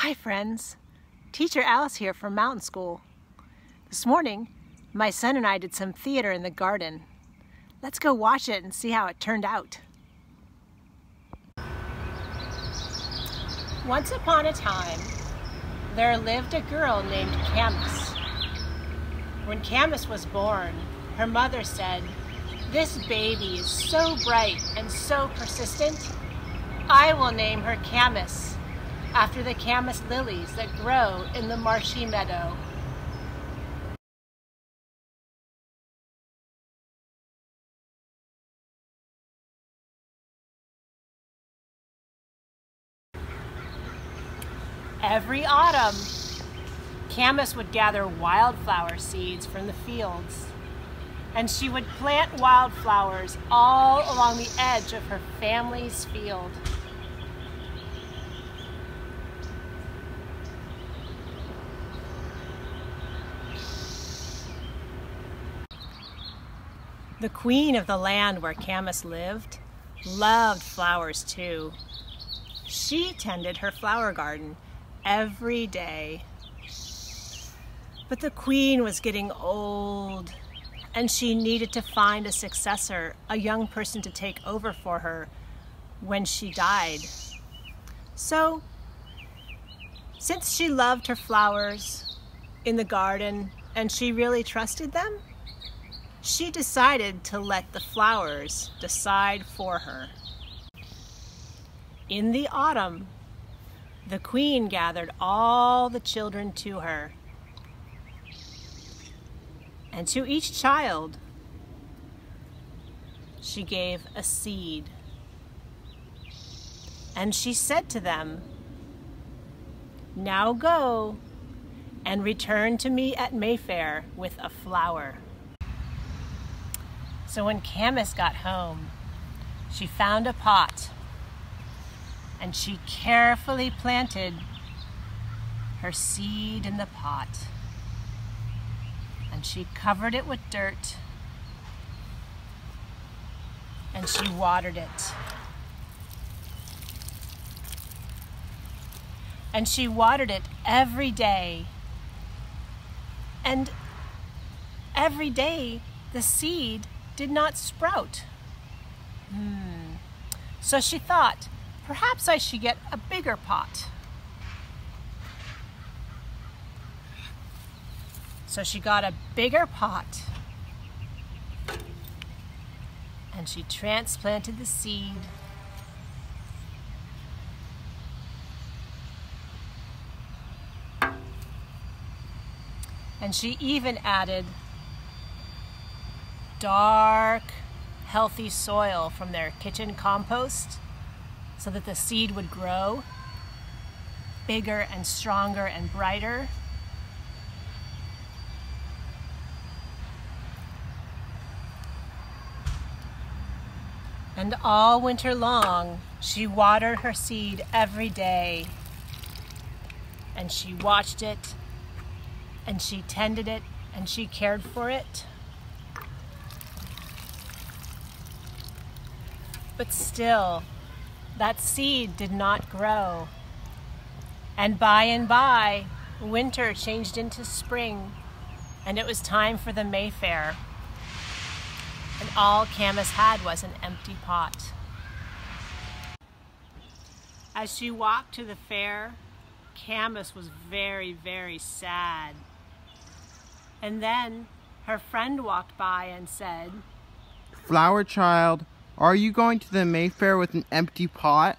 Hi friends, Teacher Alice here from Mountain School. This morning, my son and I did some theater in the garden. Let's go watch it and see how it turned out. Once upon a time, there lived a girl named Camas. When Camas was born, her mother said, "This baby is so bright and so persistent, I will name her Camas, after the Camas lilies that grow in the marshy meadow." Every autumn, Camas would gather wildflower seeds from the fields, and she would plant wildflowers all along the edge of her family's field. The queen of the land where Camas lived loved flowers too. She tended her flower garden every day. But the queen was getting old, and she needed to find a successor, a young person to take over for her when she died. So, since she loved her flowers in the garden and she really trusted them, she decided to let the flowers decide for her. In the autumn, the queen gathered all the children to her. And to each child, she gave a seed. And she said to them, "Now go and return to me at Mayfair with a flower." So when Camas got home, she found a pot and she carefully planted her seed in the pot. And she covered it with dirt and she watered it. And she watered it every day. And every day the seed did not sprout. So she thought, perhaps I should get a bigger pot. So she got a bigger pot and she transplanted the seed. And she even added dark, healthy soil from their kitchen compost so that the seed would grow bigger and stronger and brighter. And all winter long, she watered her seed every day. And she watched it, and she tended it, and she cared for it. But still, that seed did not grow. And by, winter changed into spring, and it was time for the Mayfair. And all Camas had was an empty pot. As she walked to the fair, Camas was very, very sad. And then her friend walked by and said, "Flower child, are you going to the Mayfair with an empty pot?"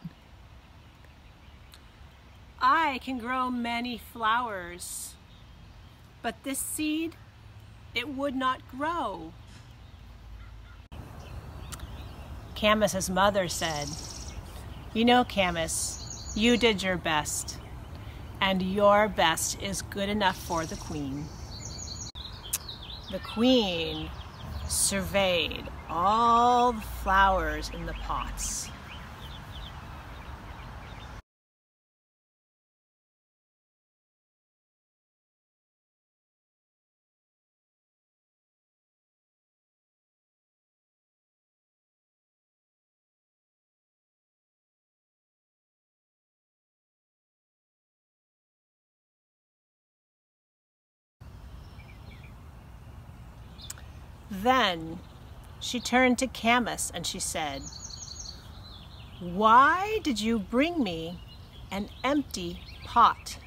"I can grow many flowers, but this seed, it would not grow." Camas's mother said, "You know, Camas, you did your best, and your best is good enough for the queen." The queen surveyed all the flowers in the pots. Then she turned to Camas and she said, "Why did you bring me an empty pot?"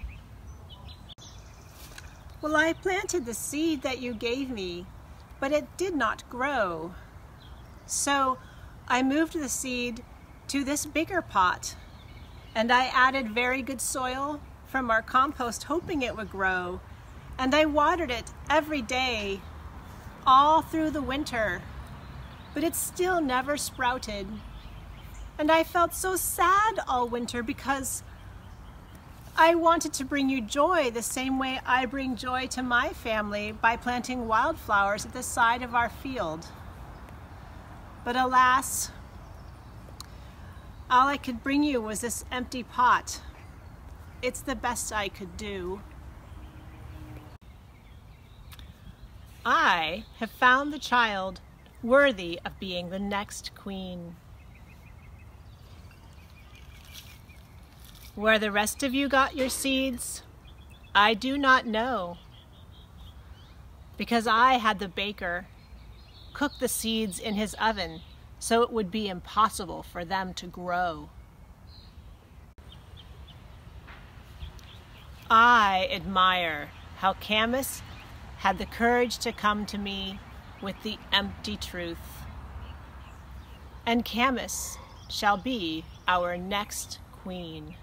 "Well, I planted the seed that you gave me, but it did not grow. So I moved the seed to this bigger pot, and I added very good soil from our compost, hoping it would grow, and I watered it every day all through the winter, but it still never sprouted. And I felt so sad all winter because I wanted to bring you joy the same way I bring joy to my family by planting wildflowers at the side of our field. But alas, all I could bring you was this empty pot. It's the best I could do. I have found the child worthy of being the next queen. Where the rest of you got your seeds, I do not know, because I had the baker cook the seeds in his oven so it would be impossible for them to grow. I admire how Camas had the courage to come to me with the empty truth. And Camas shall be our next queen.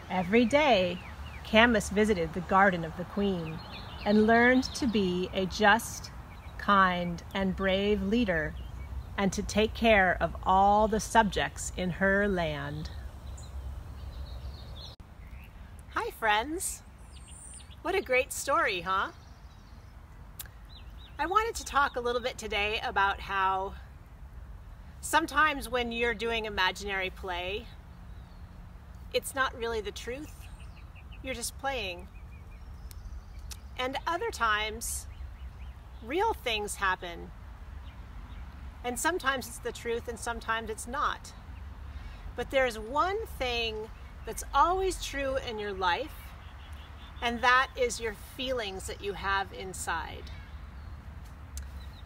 Every day, Camas visited the garden of the queen and learned to be a just, kind, and brave leader, and to take care of all the subjects in her land. Hi, friends. What a great story, huh? I wanted to talk a little bit today about how sometimes when you're doing imaginary play, it's not really the truth. You're just playing. And other times, real things happen. And sometimes it's the truth and sometimes it's not. But there's one thing that's always true in your life, and that is your feelings that you have inside.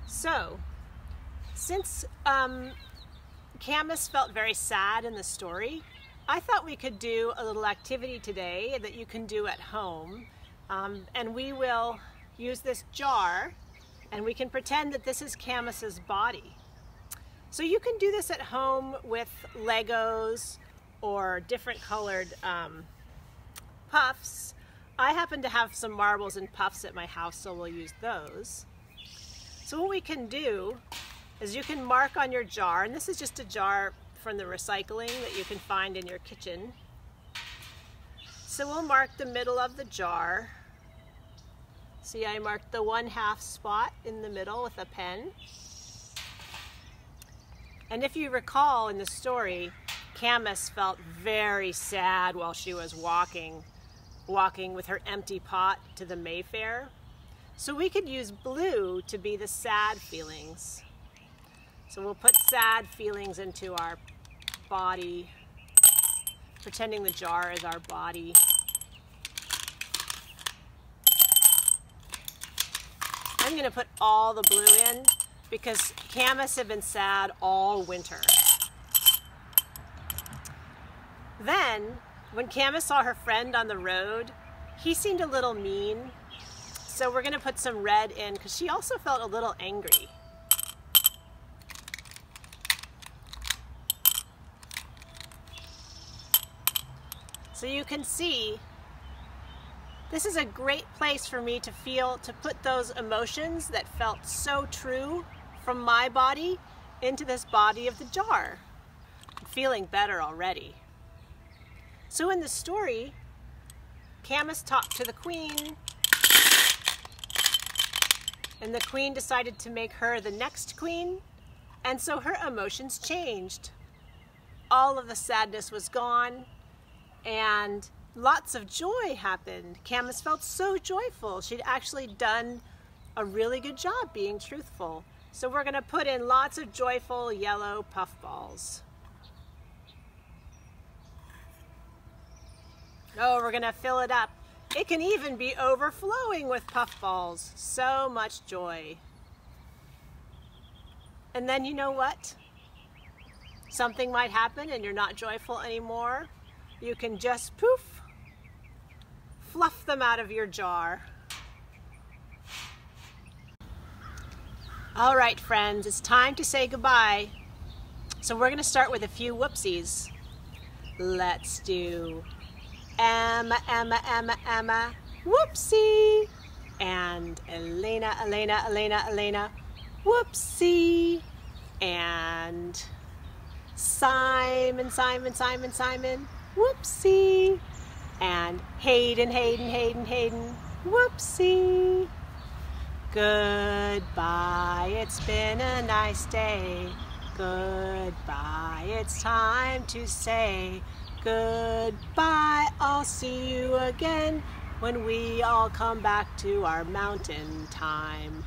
So, since Camas felt very sad in the story, I thought we could do a little activity today that you can do at home. And we will use this jar, and we can pretend that this is Camas's body. So you can do this at home with Legos or different colored puffs. I happen to have some marbles and puffs at my house, so we'll use those. So what we can do is you can mark on your jar, and this is just a jar from the recycling that you can find in your kitchen. So we'll mark the middle of the jar. See, I marked the 1/2 spot in the middle with a pen. And if you recall in the story, Camas felt very sad while she was walking with her empty pot to the Mayfair. So we could use blue to be the sad feelings. So we'll put sad feelings into our body, pretending the jar is our body. I'm going to put all the blue in because Camas had been sad all winter. Then, when Camas saw her friend on the road, he seemed a little mean. So we're going to put some red in because she also felt a little angry. So you can see, this is a great place for me to put those emotions that felt so true from my body into this body of the jar. I'm feeling better already. So in the story, Camas talked to the queen, and the queen decided to make her the next queen, and so her emotions changed. All of the sadness was gone, and lots of joy happened. Camas felt so joyful. She'd actually done a really good job being truthful. So we're going to put in lots of joyful yellow puffballs. Oh, we're going to fill it up. It can even be overflowing with puffballs. So much joy. And then you know what? Something might happen and you're not joyful anymore. You can just poof, fluff them out of your jar. All right, friends, it's time to say goodbye. So we're going to start with a few whoopsies. Let's do Emma, Emma, Emma, Emma, whoopsie. And Elena, Elena, Elena, Elena, whoopsie. And Simon, Simon, Simon, Simon, whoopsie. And Hayden, Hayden, Hayden, Hayden, whoopsie. Goodbye, it's been a nice day. Goodbye, it's time to say goodbye. I'll see you again when we all come back to our mountain time.